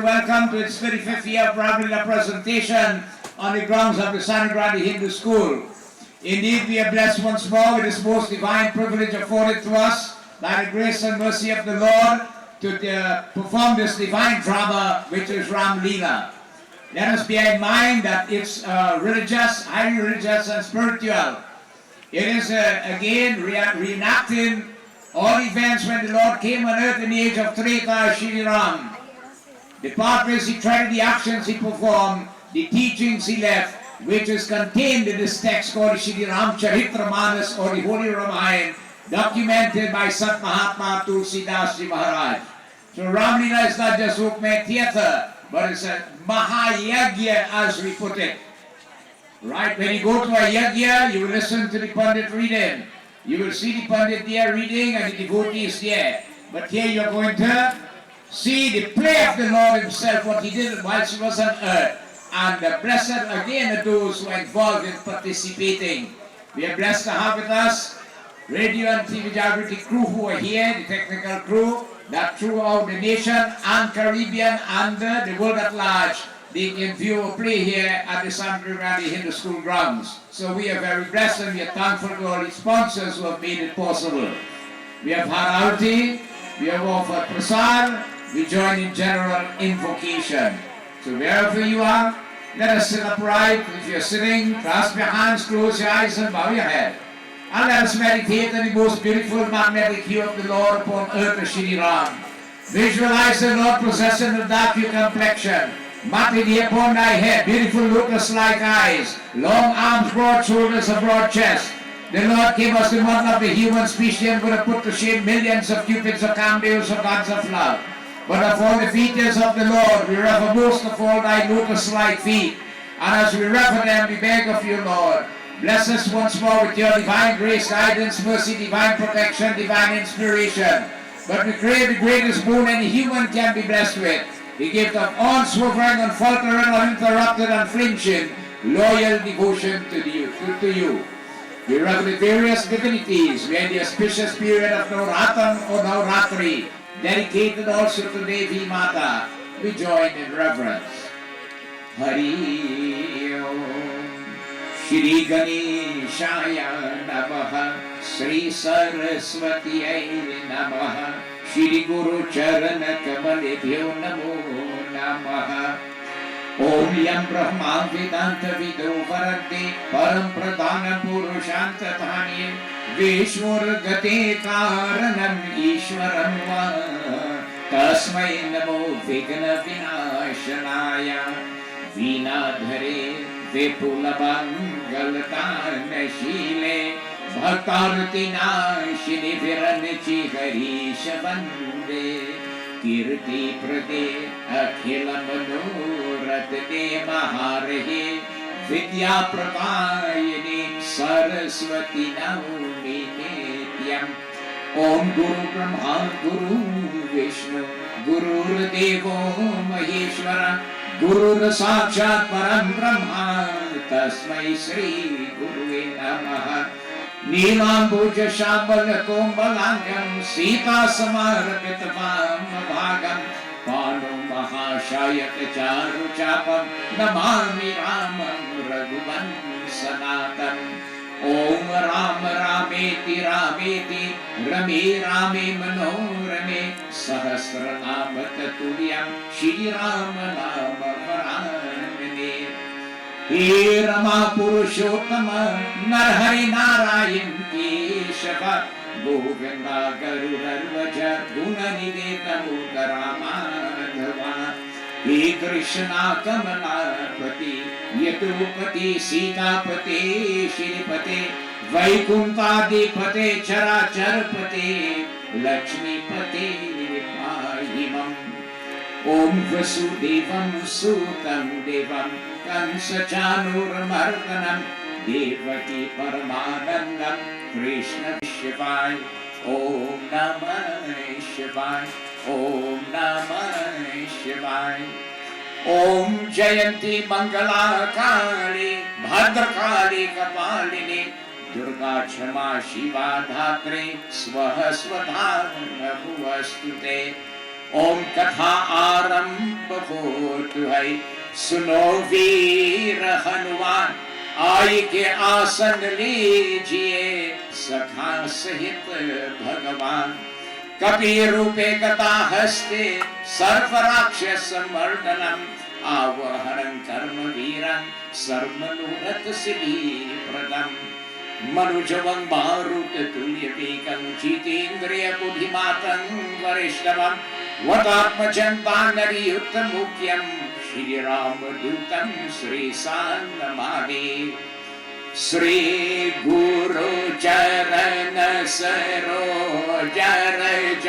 Welcome to its 35th year of Ramleela presentation on the grounds of the Sangre Grande Hindu School. Indeed, we are blessed once more with this most divine privilege afforded to us by the grace and mercy of the Lord to perform this divine drama, which is Ramleela. Let us bear in mind that it's religious, highly religious and spiritual. It is again reenacting all events when the Lord came on earth in the age of Treta Shri Ram. The pathways he treaded, the actions he performed, the teachings he left, which is contained in this text called Shri Ramcharitra or the Holy Ramayan, documented by Sant Mahatma Tulsidas Ji Maharaj. So Ramleela is not just Ukme theatre, but it's a Mahayagya as we put it. Right? When you go to a yagya, you will listen to the Pandit reading. You will see the Pandit there reading and the devotees there. But here you are going to see the play of the Lord himself, what he did whilst he was on earth. And blessed again are those who are involved in participating. We are blessed to have with us radio and TV Jagriti crew who are here, the technical crew, that throughout the nation and Caribbean and the world at large, they can view a play here at the Sangre Grande Hindu School grounds. So we are very blessed and we are thankful to all the sponsors who have made it possible. We have had Arti, we have offered Prasad, we join in general invocation. So wherever you are, let us sit upright. If you're sitting, clasp your hands, close your eyes and bow your head. And let us meditate on the most beautiful magnetic hue of the Lord upon earth, Shri Ram. Visualize the Lord possessing a dark hue complexion, matted upon thy head, beautiful lotus-like eyes, long arms, broad shoulders, a broad chest. The Lord gave us the model of the human species and would have put to shame millions of cupids or camdeos or gods of love. But of all the features of the Lord, we rever most of all thy lotus-like feet. And as we rever them, we beg of you, Lord, bless us once more with your divine grace, guidance, mercy, divine protection, divine inspiration. But we crave the greatest boon any human can be blessed with, the gift of unswerving, unfaltering, uninterrupted, unflinching, loyal devotion to you. We rever the various divinities. We are in the auspicious period of Navratan or Navratri, dedicated also to Devi Mata. We join in reverence. Hari Om. Shri Ganeshaya Namaha. Sri Saraswati Namaha. Shri Guru Charana Kamalebhyo Namo Namaha. Om Yam Brahma Vedanta Vido Varante Param Pradhanam Purushanta Thani Vishwar Gate Karanam Ishwaram Va Tasmai Namo Vigna Vinashanaya Vinadhare Vipulabangalatan Shile Bhaktarti Nashini Viranchi Harisha Vande Kirti Prade Akhila Manorat De Maharahe Vidya Pravayani Saraswati Naumi Nityam Om Guru Brahma Guru Vishnu Guru Devo Maheshwara Guru Sakshat Param Brahma Tasmai Sri Guru Namaha Neelambuja Shambhala Kombalangam Sita Samarapitavam Bhagam Panu Mahashayat Charu Chapam Namami Ramam Raghuvan Sanatan Om Ram Rameti Rameti Rame Rame Manorame Sahasranama Tatuliyam Shri Rama Nama Varamane He Rama Purushottama Narhari Narayan Keshava Govinda Garudarvaja Gunaniveta Mudaramādhava He Krishna Kamalapati Yatupati Sitapati Shiripati Vaikuntadipati Characharapati Lakshmipati Om Vasudevam Sutam Devam Kansajanurmardanam Devaki Paramanandam Krishna Shivaya Om Namah Shivaya Om Namah Shivaya Om Jayanti Mangala Kali Bhadrakali Kapalini Durga Chama Shiva Dhatri Swaha Swadhana Bhuvastute Om Katha Arambha Hotu Hai Suno Veera Hanuman Ai ke आसन लीजिए सखा सहित भगवान कपि रूपे गता हस्ते सर्व राक्षस मर्दनम आवहरं कर्म वीरं सर्वमनोरथ सिद्धि प्रदम मनुजवं मारुत तुल्य वेगं जितेन्द्रिय बुद्धिमातं वरिष्ठवं वदात्मजं वानरयुक्त मुख्यं श्री रामदूतं श्री सान्नमामि श्री गुरु चरण सरोज रज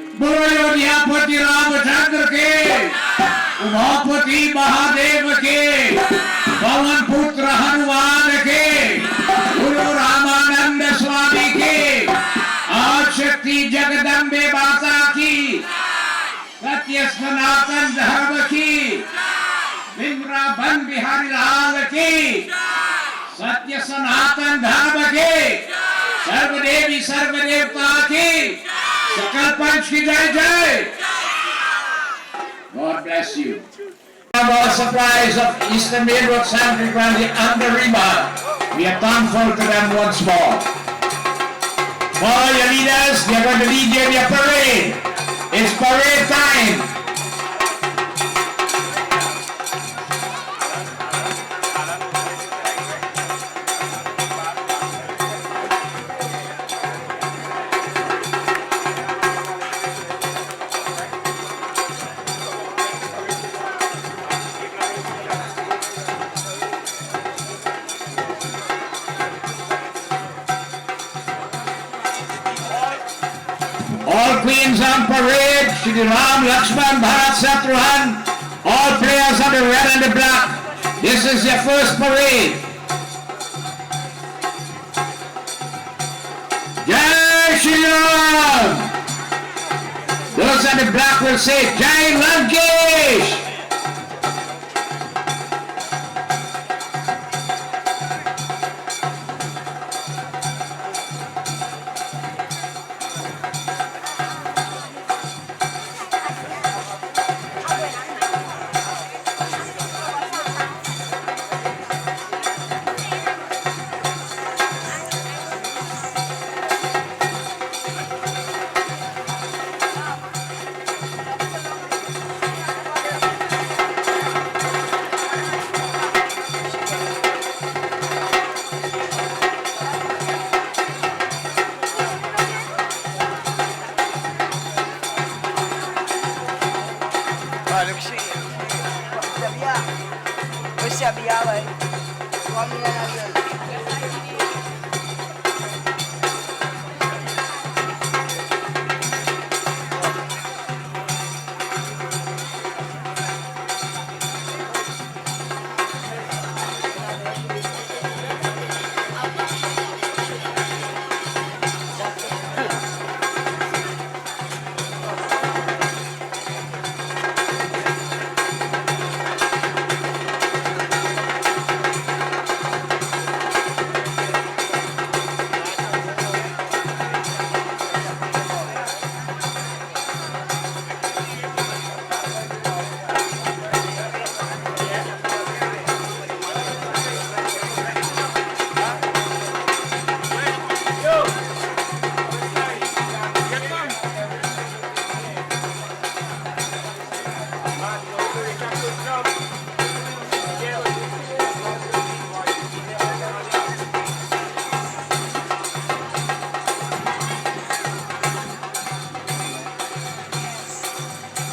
उमापति रामचंद्र के उमापति महादेव के पवन पुत्र हनुमान के गुरु रामानंद स्वामी के आदिशक्ति जगदम्बे माता की सत्य सनातन धर्म की वृंदावन बिहारी लाल की सत्य सनातन धर्म के सर्वदेवी सर्वदेवता की सकल पंच की जय जय. God bless you. Our supplies of Eastern Railroad Sangre Grande and the Ramayan. We are thankful to them once more. Follow your leaders. They are going to lead you in your parade. It's parade time. All queens on parade, Shri Ram, Lakshman, Bharat, Shatrughan, all players on the red and the black. This is your first parade. Jai Shri Ram. Those on the black will say Jai Lankesh.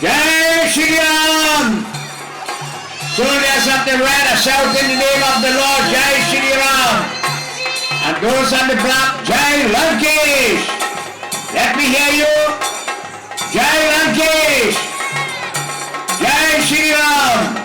Jai Shri Ram! Soldiers of the red, shout in the name of the Lord, Jai Shri Ram! And those on the black, Jai Lankesh! Let me hear you! Jai Lankesh! Jai Shri Ram!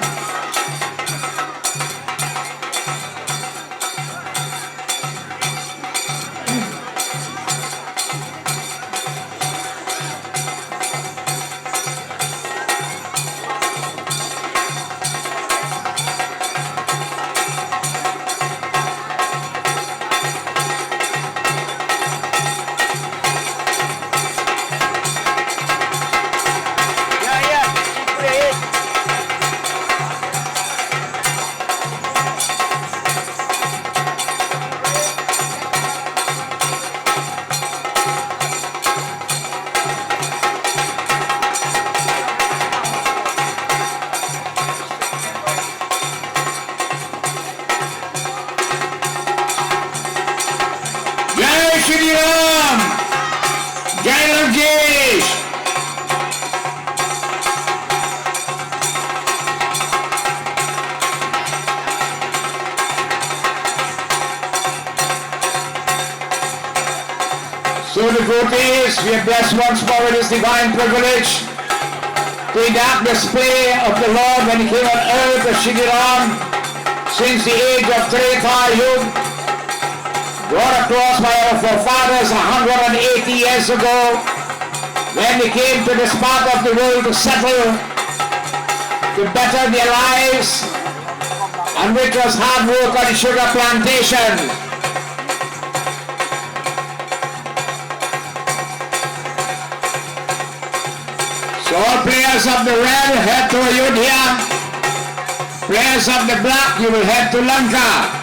Shri Ram! Jai Lankesh! So devotees, we are blessed once more with this divine privilege to enact display of the Lord when he came on earth as Shri Ram since the age of Treta Yuga. Brought across by our forefathers 180 years ago when they came to this part of the world to settle, to better their lives, and which was hard work on the sugar plantation. So all players of the red head to Ayodhya, players of the black, you will head to Lanka.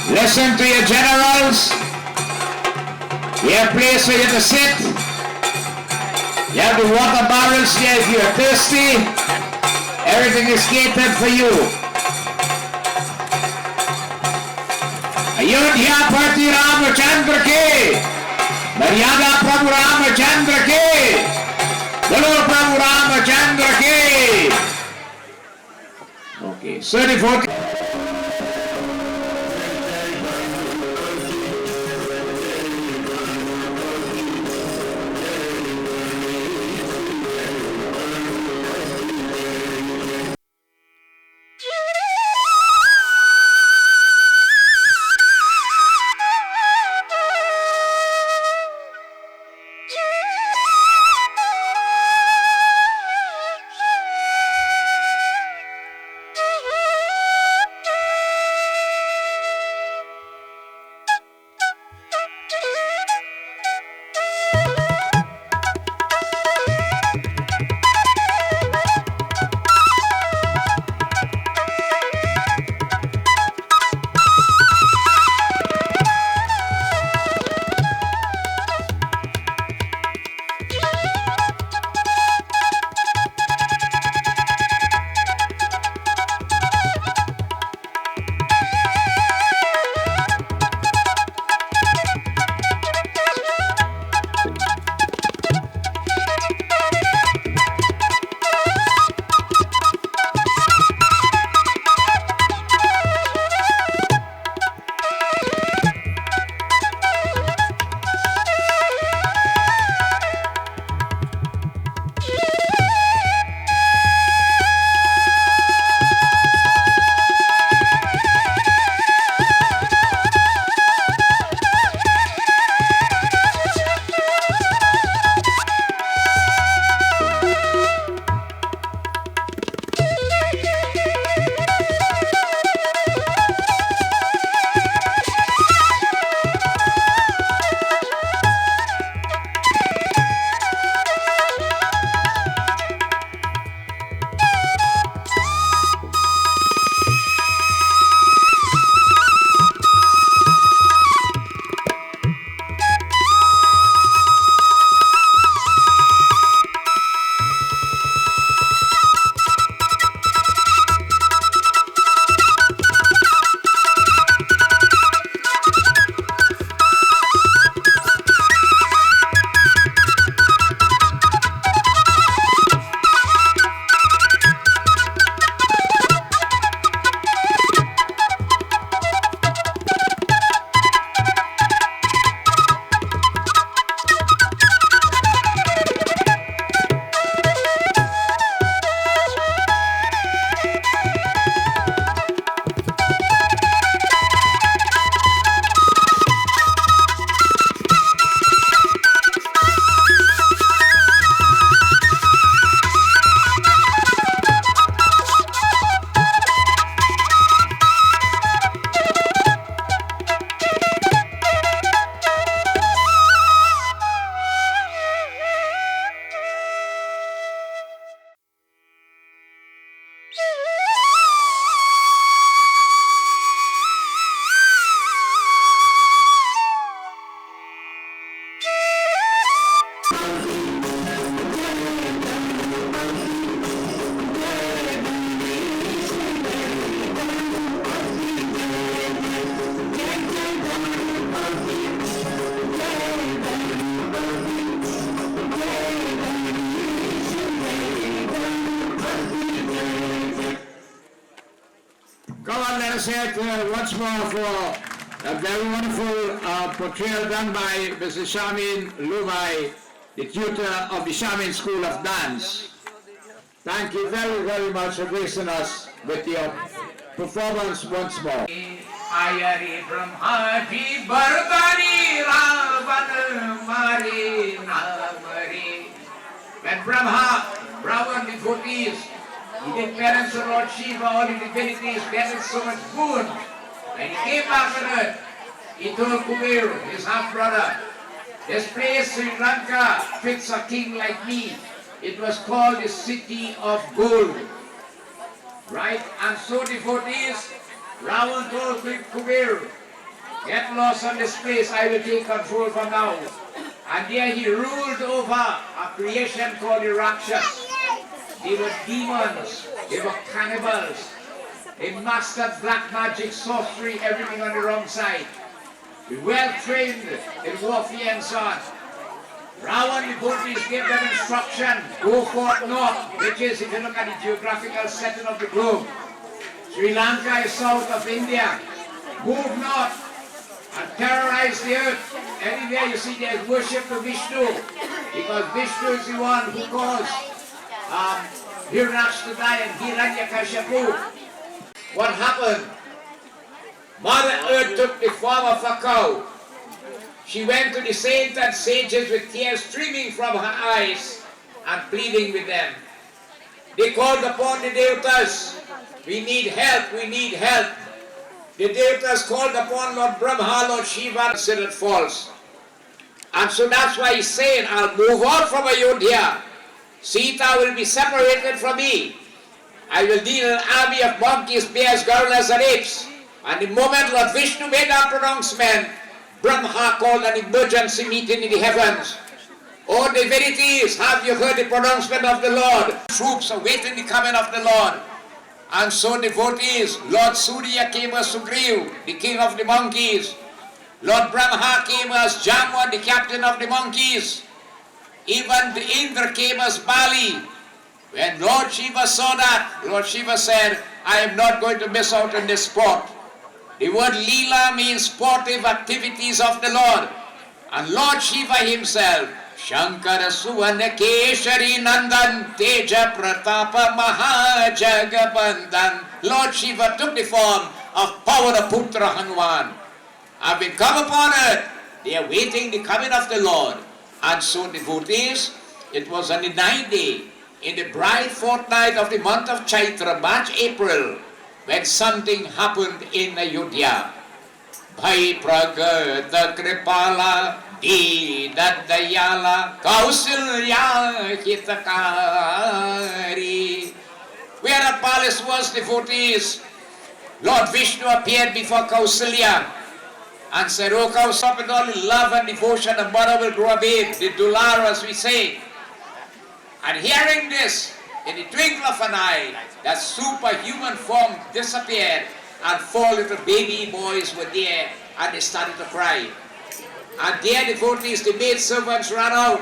Listen to your generals. You have a place for you to sit. You have the water barrels here if you are thirsty. Everything is catered for you. Ayodhya Pati Ramachandra ke, Maryada Prabhu Ramachandra ke, Bolo Prabhu Ramachandra ke. Okay, so devoted. Sept once more for a very wonderful portrayal done by Mr. Shamin Lumai, the tutor of the Shamin School of Dance. Thank you very, very much for gracing us with your performance once more. Ayari Brahmaji Bardari Ravan Mari Namari. When Brahman devotees, he did parents of Lord Shiva, all the divinities, gathered so much food. When he came back on earth, he told Kubir, his half-brother, this place, Sri Lanka, fits a king like me. It was called the City of Gold. Right? And so devotees, Ravan told Kubir, get lost on this place, I will take control from now. And there he ruled over a creation called the Rakshas. They were demons, they were cannibals, they mastered black magic, sorcery, everything on the wrong side. They were well trained in warfare and so on. Ravan devotees gave them instruction, go forth north, which is, if you look at the geographical setting of the globe, Sri Lanka is south of India. Move north and terrorize the earth. Anywhere you see there is worship to Vishnu, because Vishnu is the one who caused Hiranash to die and Hiranyakashipu. What happened? Mother Earth took the form of a cow. She went to the saints and sages with tears streaming from her eyes and pleading with them. They called upon the Devatas. We need help, we need help. The Devatas called upon Lord Brahma, Lord Shiva, considered false. And so that's why he's saying, I'll move on from Ayodhya. Sita will be separated from me. I will deal an army of monkeys, bears, gorillas, and apes. And the moment Lord Vishnu made that pronouncement, Brahma called an emergency meeting in the heavens. O divinities, have you heard the pronouncement of the Lord? Troops awaiting the coming of the Lord. And so devotees, Lord Surya came as Sugriv, the king of the monkeys. Lord Brahma came as Jamwan, the captain of the monkeys. Even the Indra came as Bali. When Lord Shiva saw that, Lord Shiva said, I am not going to miss out on this sport. The word Leela means sportive activities of the Lord. And Lord Shiva himself, Shankara Suvana Keshari Nandan Teja Pratapa Mahajagabandhan. Lord Shiva took the form of Pavanaputra Hanuman. Having come upon earth, they are waiting the coming of the Lord. And so devotees, it was on the 9th day, in the bright fortnight of the month of Chaitra, March, April, when something happened in Ayodhya. Bhai Pragata Kripala Didadayala Kausilya Hitakari. Where the palace was, devotees, Lord Vishnu appeared before Kausilya and said, O Kausilya, with all the love and devotion, the mother will grow a babe, the dular as we say. And hearing this, in the twinkle of an eye, that superhuman form disappeared, and 4 little baby boys were there, and they started to cry. And their devotees, the maid servants ran out.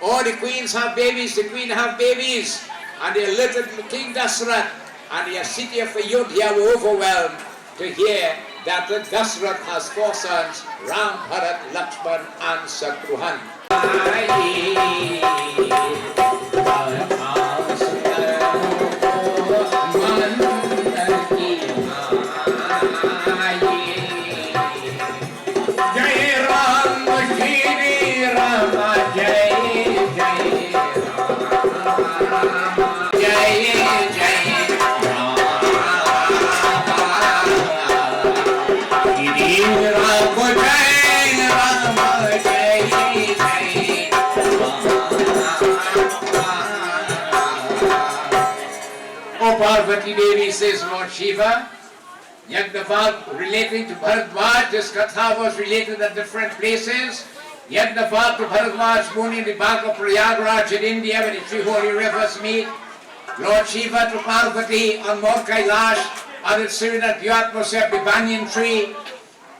All the queens have babies, the queen have babies. And the little King Dasrath and the city of Ayodhya were overwhelmed to hear that the Dasrath has 4 sons, Ram, Bharat, Lakshman, and Shatrughan. Parvati Devi, says Lord Shiva. Yagnavalk relating to Bharadwaj, this katha was related at different places. Yagnavalk to Bharadwaj Muni in the bank of Prayagraj in India, where the 3 holy rivers meet. Lord Shiva to Parvati on Mount Kailash, on the Srinath Atmosphere, the banyan tree.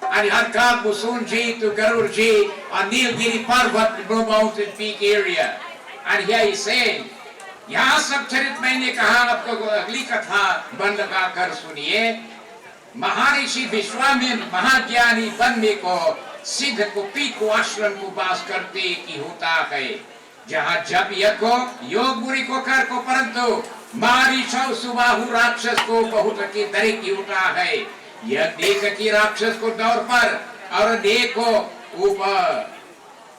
And Harkab Musunji to Garurji on Nilgiri Parvat, the Blue Mountain Peak area. And here he's saying, यहाँ सब चरित मैंने कहा, आपको अगली कथा बन लगा कर सुनिए. महर्षि विश्वामित्र महाज्ञानी बनने को सिद्ध को पीठ को आश्रम को बास करते की होता है, जहाँ जब यज्ञ को योग बुरी को कर को, परंतु मारीचौ सुबाहु राक्षस को बहुत की दरे की होता है। यह देख की राक्षस को दौर पर और देखो ऊपर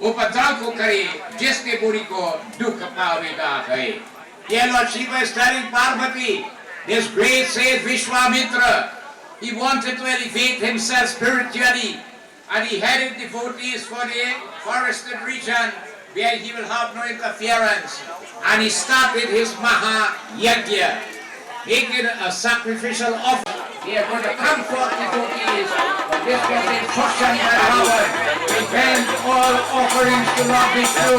उपद्रव को करे, जिसके बुरी को दुख पावेगा है। Yeah, Lord Shiva is telling Parvati, this great sage Vishwamitra, he wanted to elevate himself spiritually, and he headed devotees for the forested region where he will have no interference, and he started his Maha Yajna, making a sacrificial offering. They are going to come forth devotees, but this was the instruction by Ravan. Repent all offerings to Lord Vishnu.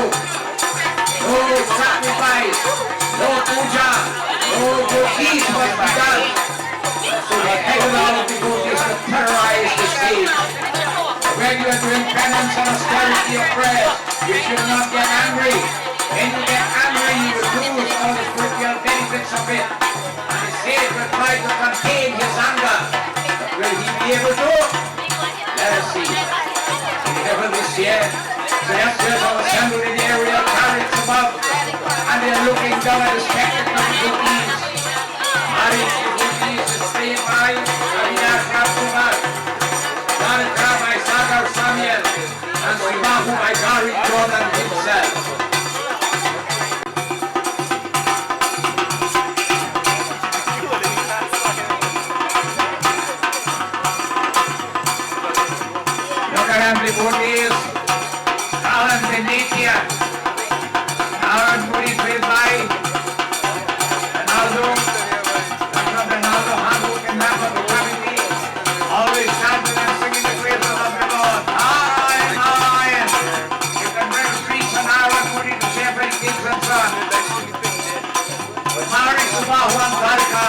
No sacrifice, no puja, no good deeds must be done. So they headed all the devotees to terrorize the stage. When you are doing penance and austerity of prayer, you should not get angry. When you get angry, you will lose all the spiritual benefits of it. And the sage will try to contain his anger. Will he be able to? Let us see. In heaven this year, celestials are assembled in the area of planets above, and they are looking down at the spectacle of devotees. Marriage devotees is praying by Avinas Kumar, Narendra by Sagar Samuel, and Tobago by Gary Jordan himself. Look at them devotees. Alan Venetia, Alan Puri Pillai, Ronaldo, Dr. Ronaldo Handbook and Map of the Community, always chanting and singing the praises of the Lord. Narayan, Narayan. You can bring streets and Alan Puri to Shepherd Kings and Son. With Mari Subahuan Dharka,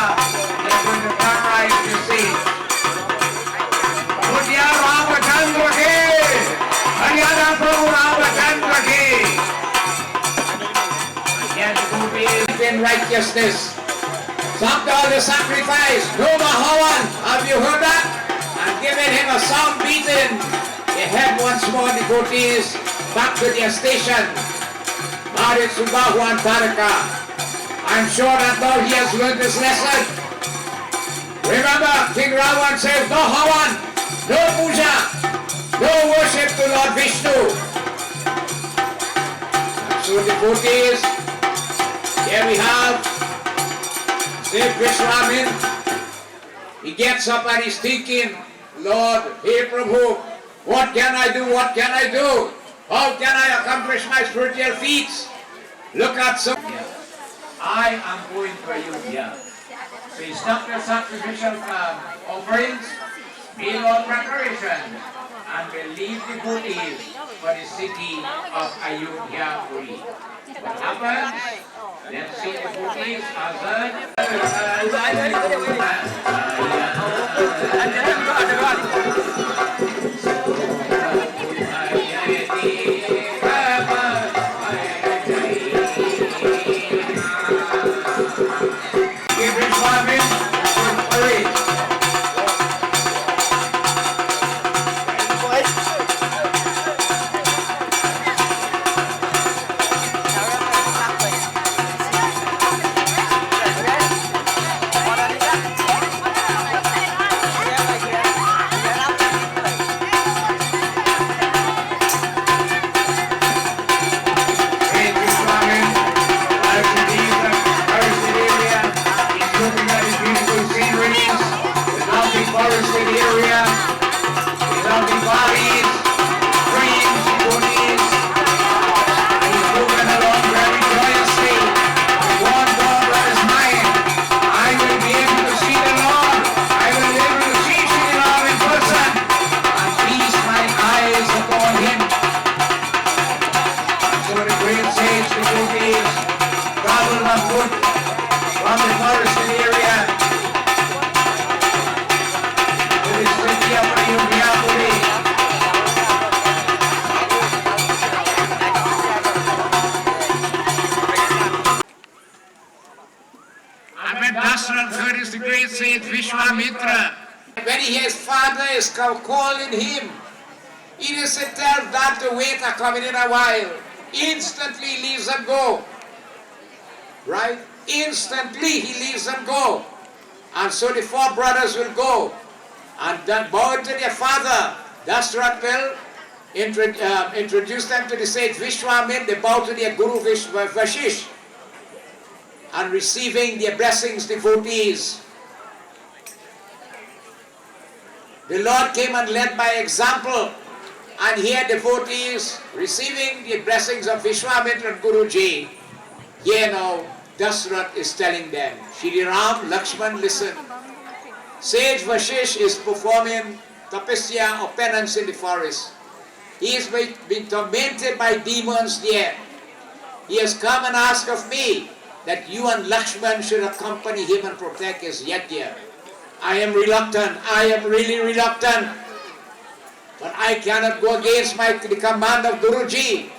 they are going to terrorize the sea. Mudya Ramachandra Ke! Haryana Prabhu Ramachandra Ki! Again, devotees in righteousness. Stopped all the sacrifice. No Mahavan, have you heard that? And given him a sound beating. They head once more devotees back to their station. Marit Subahu and Taraka. I'm sure that now he has learned this lesson. Remember, King Ravan says, no Havan, no puja, no worship to Lord Vishnu. So devotees, here we have Sept Vishwamitra. He gets up and he's thinking, Lord, hey Prabhu, what can I do? What can I do? How can I accomplish my spiritual feats? Look at some. I am going to Ayodhya. So he stopped the sacrificial offerings, made all preparation, and will leave the devotees for the city of Ayodhya Puri. What happens? Let's see the devotees his father is calling him. He doesn't tell that to wait a coming in a while. Instantly leaves them go. Right? Instantly he leaves them go. And so the four brothers will go and then bow to their father. Dashrath will introduce them to the sage Vishwamitra. They bow to their guru Vashish and receiving their blessings, devotees. The Lord came and led by example, and here devotees receiving the blessings of Vishwamitra and Guruji. Here now Dashrath is telling them, Shri Ram, Lakshman, listen. Sage Vashish is performing tapasya or penance in the forest. He has been tormented by demons there. He has come and asked of me that you and Lakshman should accompany him and protect his yajna. I am reluctant. I am really reluctant. But I cannot go against the command of Guruji.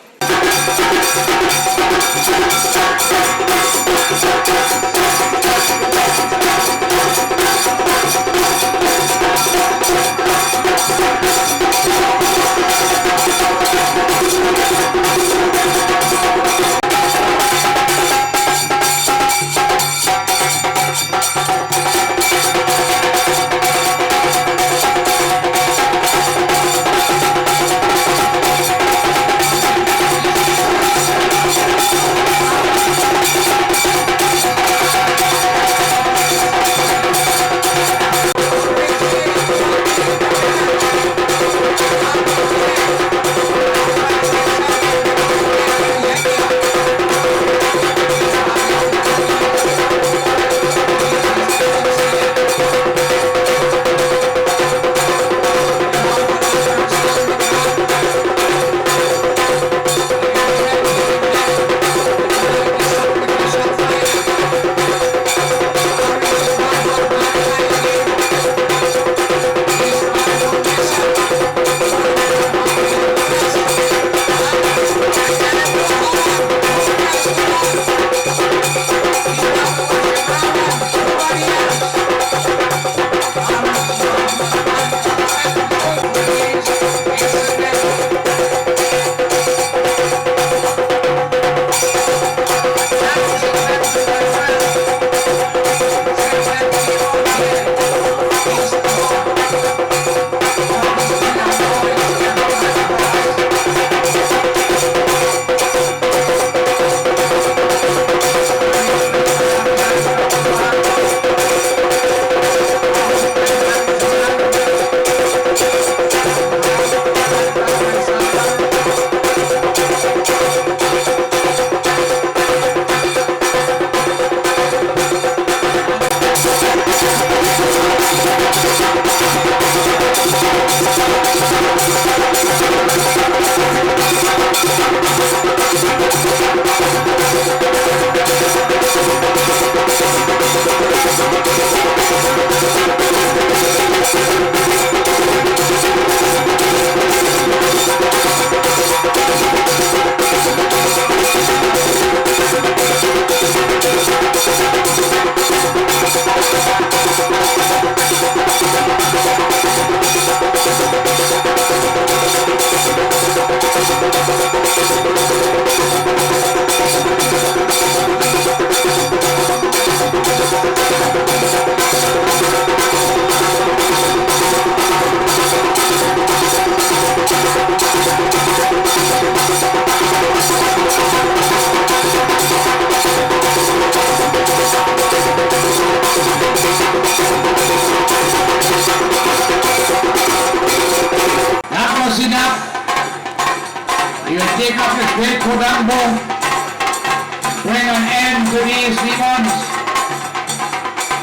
Bring an end to these demons.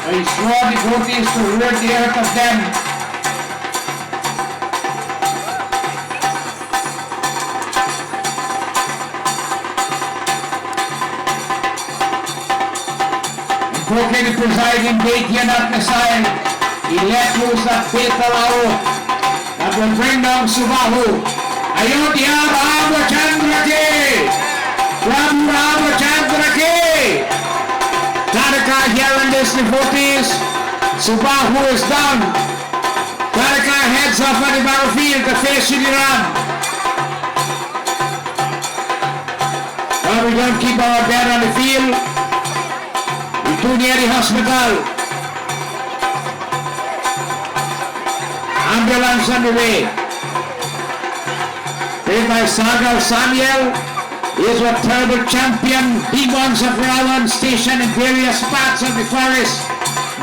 I swore devotees to rid the earth of them. Invoking the presiding deity and at Messiah, he let loose that fatal arrow that will bring down Tobago. Ayodhya Ramachandra ki! Ram Ramachandra ki! Tadaka hearing this devotees, Tobago is done. hands off on the battlefield to face Ram. Well, we don't keep our bed on the field. We're too near the hospital. Ambulance on the way. Played by Sagar Samuel. He is a terrible champion. Demons of Ramayan stationed in various parts of the forest,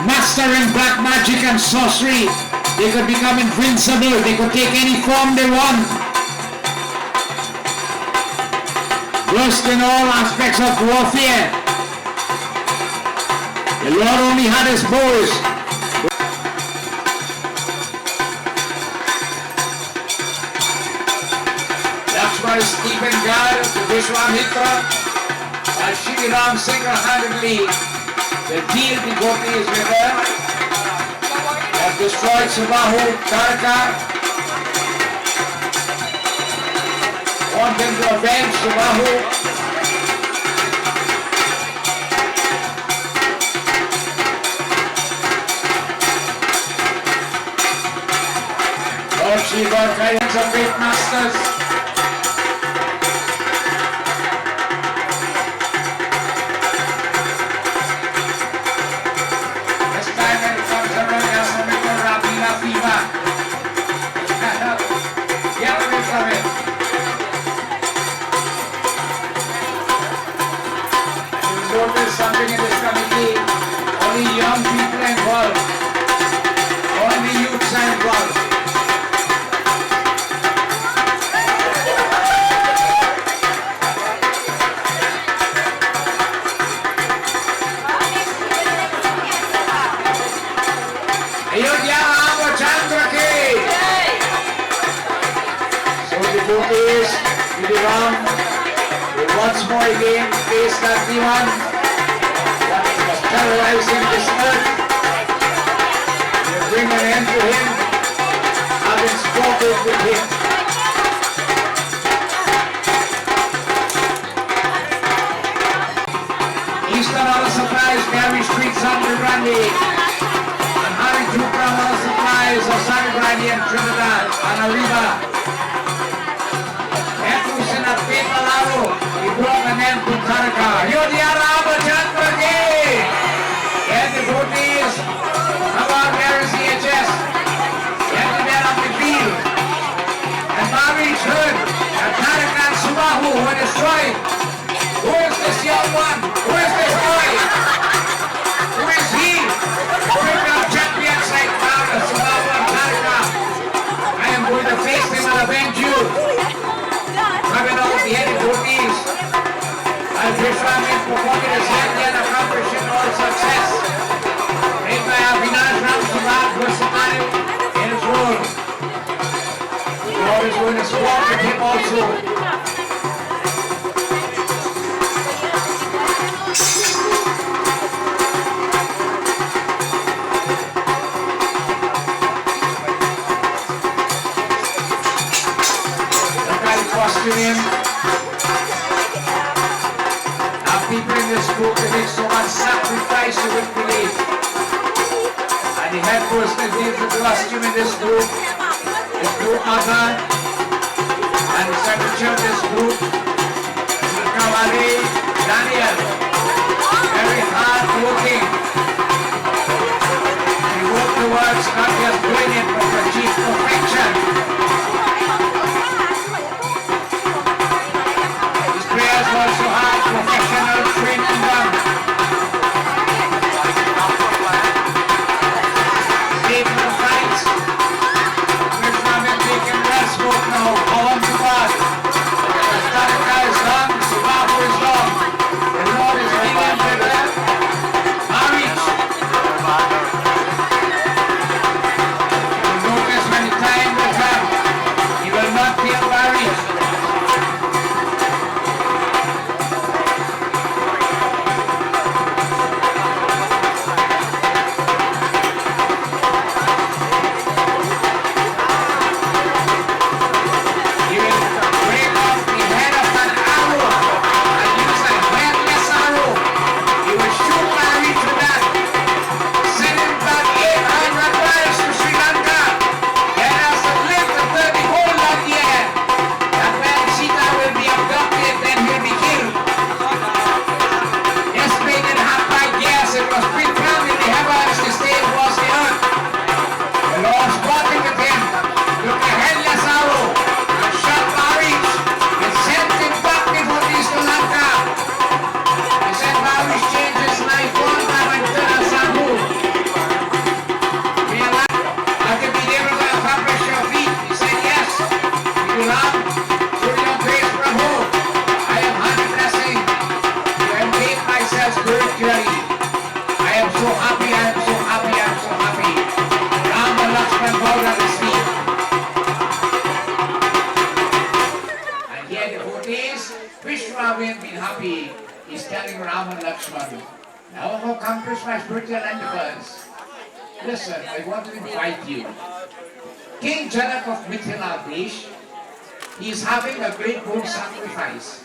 mastering black magic and sorcery. They could become invincible. They could take any form they want. Versed in all aspects of warfare. The Lord only had his bows. Stephen God to Vishwamitra, while Shri Ram single-handedly will deal devotees with her, have destroyed Tobago, Karaka, want them to avenge Tobago. Lord Shri God guidance of great masters. Something in this committee, only young people involved, only youths are involved. Ayodhya Ramachandra ki! So the devotees, the Ram, will once more again face that demon. Terrorizing this earth, we bring an end to him, having spoken with him. Eastern Auto Supplies, Gary Street, Sangre Grande, and Harry Jupra Auto Supplies of Sangre Grande and Trinidad, and Arriba. Jesús en el paper lado, y brought an end to Karaka. Ayodhya Ramachandra ki! And the devotees of our Mary's CHS, and the men of the field, and Bobby's heard that Karaka and Tobago were destroyed. Who is this young one? Who is this boy? Who is he? Bring up champions like Tobago and Karaka. I am going to face him and avenge you. Having all the head devotees, I'll Vishwamitra performing his hand and accomplishing all success. Made by Avinash Ram Subhat versatile in his role. The Lord is going to squat with him also. Look at the costume. People in this group, they make so much sacrifice you wouldn't believe. And the head person that deals with the costume in this group is Group Magan, and the secretary of this group is Kawali Daniel. Very hard working. He worked towards not just doing it, but to achieve perfection. His prayers were so hard, professional training done. Saving the fights. Vishwamitra taking rest mode now. Power to God. Karaka is done. Tobago is done. The Lord is bringing to them marriage. You will notice when the time will come, he will not feel married. devotees, Vishwamitra being happy is telling Ram and Lakshman, now I've accomplished my spiritual endeavors. Listen, I want to invite you. King Janak of Mithila Desh, he is having a great bull sacrifice.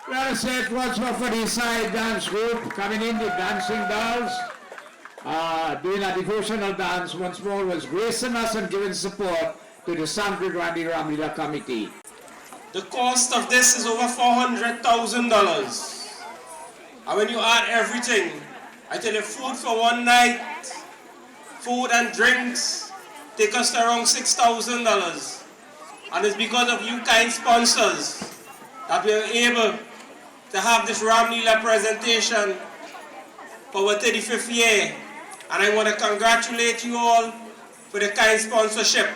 Well, Sept, once more for the side dance group coming in, the dancing dolls. Doing a devotional dance once more was gracing us and giving support to the Sangre Grande Ramleela committee. The cost of this is over $400,000. And when you add everything, I tell you, food for one night, food and drinks, take us to around $6,000. And it's because of you kind sponsors that we are able to have this Ramleela presentation for our 35th year. And I want to congratulate you all for the kind sponsorship.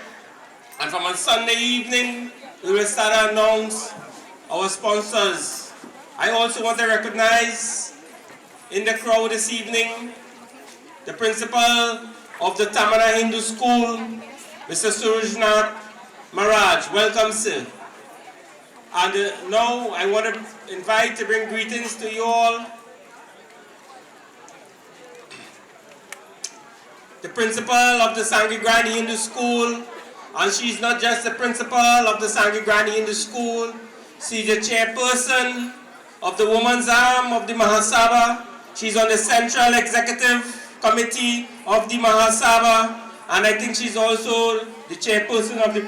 And from on Sunday evening, we will start to announce our sponsors. I also want to recognize in the crowd this evening the principal of the Sangre Grande Hindu School, Mr. Surajnath Maharaj. Welcome, sir. And now I want to invite to bring greetings to you all the principal of the Sangre Grande Hindu School, and she's not just the principal of the Sangre Grande Hindu School, she's the chairperson of the women's arm of the Mahasabha. She's on the central executive committee of the Mahasabha, and I think she's also the chairperson of the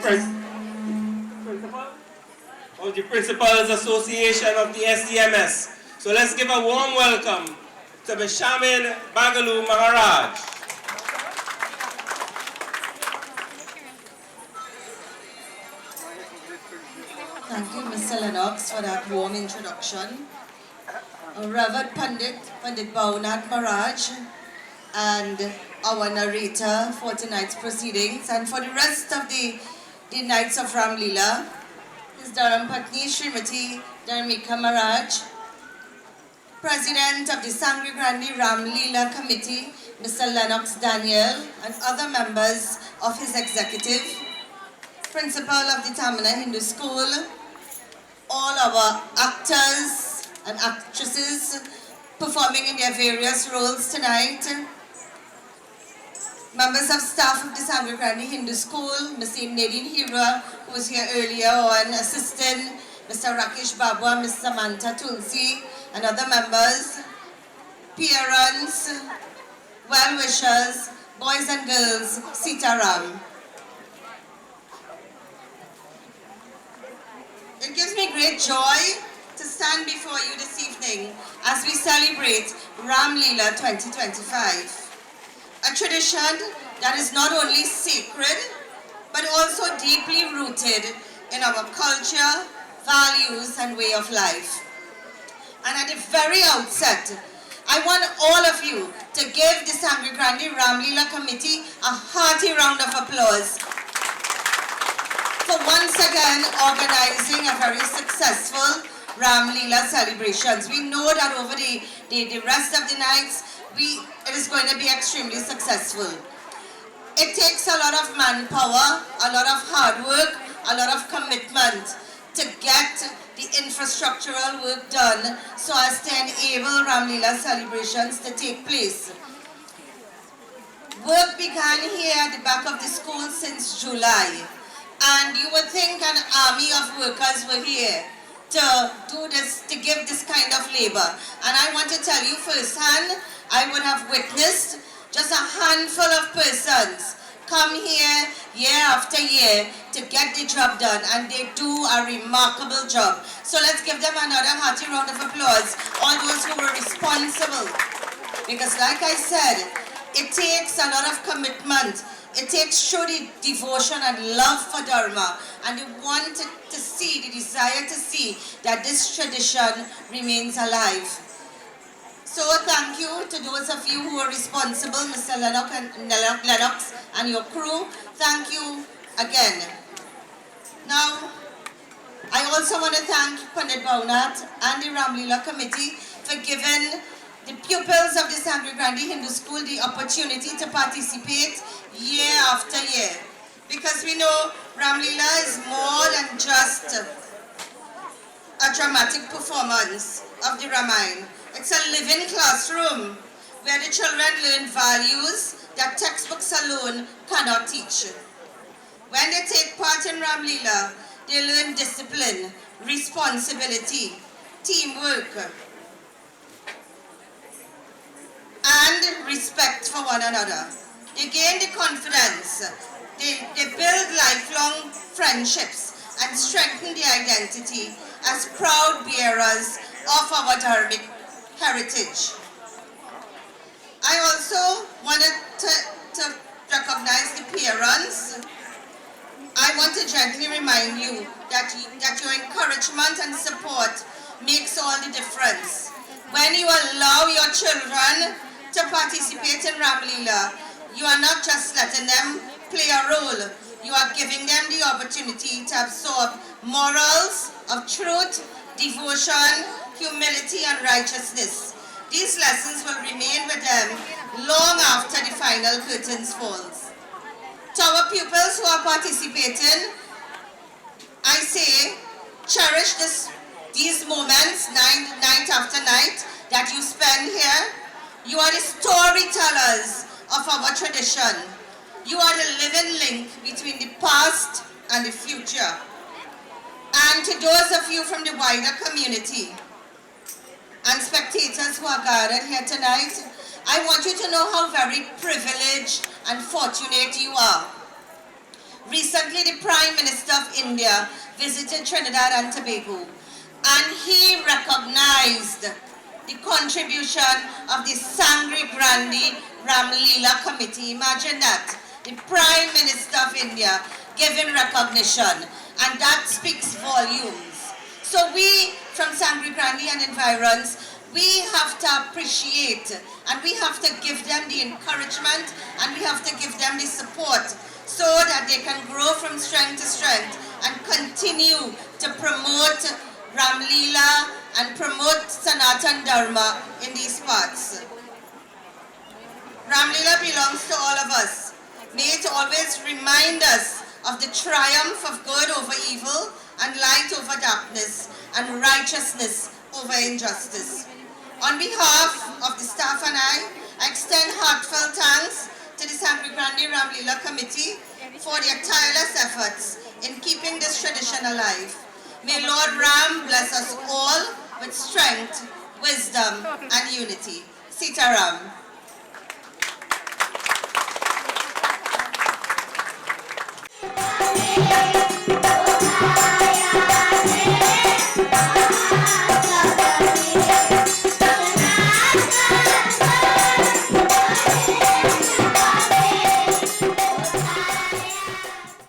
Principals Association of the SDMS. So let's give a warm welcome to Vishwamitra Bagalu Maharaj. Thank you, Mr. Lennox, for that warm introduction. Revered Pandit Bhavanath Maharaj, and our narrator for tonight's proceedings, and for the rest of the nights of Ramleela, His Dharam Patni Srimati Dharmika Maharaj, President of the Sangre Grande Ramleela Committee, Mr. Lennox Daniel, and other members of his executive, Principal of the Tamana Hindu School, all our actors and actresses performing in their various roles tonight, members of staff of the Sangre Grande Hindu School, Ms. Nadine Hira, who was here earlier on, assistant, Mr. Rakesh Babwa, Ms. Samantha Tulsi, and other members, parents, well-wishers, boys and girls, Sitaram. It gives me great joy to stand before you this evening as we celebrate Ramleela 2025. A tradition that is not only sacred, but also deeply rooted in our culture, values, and way of life. And at the very outset, I want all of you to give the Sangre Grande Ramleela Committee a hearty round of applause for once again organizing a very successful Ramleela celebrations. We know that over the rest of the nights, it is going to be extremely successful. It takes a lot of manpower, a lot of hard work, a lot of commitment to get the infrastructural work done so as to enable Ramleela celebrations to take place. Work began here at the back of the school since July, and you would think an army of workers were here to do this, to give this kind of labor. And I want to tell you firsthand, I would have witnessed just a handful of persons come here year after year to get the job done, and they do a remarkable job. So let's give them another hearty round of applause, all those who were responsible. Because like I said, it takes a lot of commitment. It takes truly devotion and love for Dharma, and they want to see, the desire to see that this tradition remains alive. So thank you to those of you who are responsible, Mr. Lennox and your crew. Thank you again. Now, I also want to thank Pandit Bhavanath and the Ramleela Committee for giving the pupils of the Sangre Grande Hindu School the opportunity to participate year after year. Because we know Ramleela is more than just a dramatic performance of the Ramayan. It's a living classroom where the children learn values that textbooks alone cannot teach. When they take part in Ramleela, they learn discipline, responsibility, teamwork, and respect for one another. They gain the confidence, they build lifelong friendships and strengthen their identity as proud bearers of our dharmic heritage. I also wanted to recognize the parents. I want to gently remind you that your encouragement and support makes all the difference. When you allow your children to participate in Ramleela, you are not just letting them play a role, you are giving them the opportunity to absorb morals of truth, devotion, humility, and righteousness. These lessons will remain with them long after the final curtains falls. To our pupils who are participating, I say, cherish these moments night after night that you spend here. You are the storytellers of our tradition. You are the living link between the past and the future. And to those of you from the wider community and spectators who are gathered here tonight, I want you to know how very privileged and fortunate you are. Recently, the Prime Minister of India visited Trinidad and Tobago, and he recognized the contribution of the Sangre Grande Ramleela Committee. Imagine that, the Prime Minister of India giving recognition, and that speaks volumes. So we from Sangre Grande and environs, we have to appreciate, and we have to give them the encouragement, and we have to give them the support so that they can grow from strength to strength and continue to promote Ramleela and promote Sanatan Dharma in these parts. Ramleela belongs to all of us. May it always remind us of the triumph of good over evil and light over darkness and righteousness over injustice. On behalf of the staff and I extend heartfelt thanks to the Sangre Grande Ramleela Committee for their tireless efforts in keeping this tradition alive. May Lord Ram bless us all with strength, wisdom, and unity. Sitaram.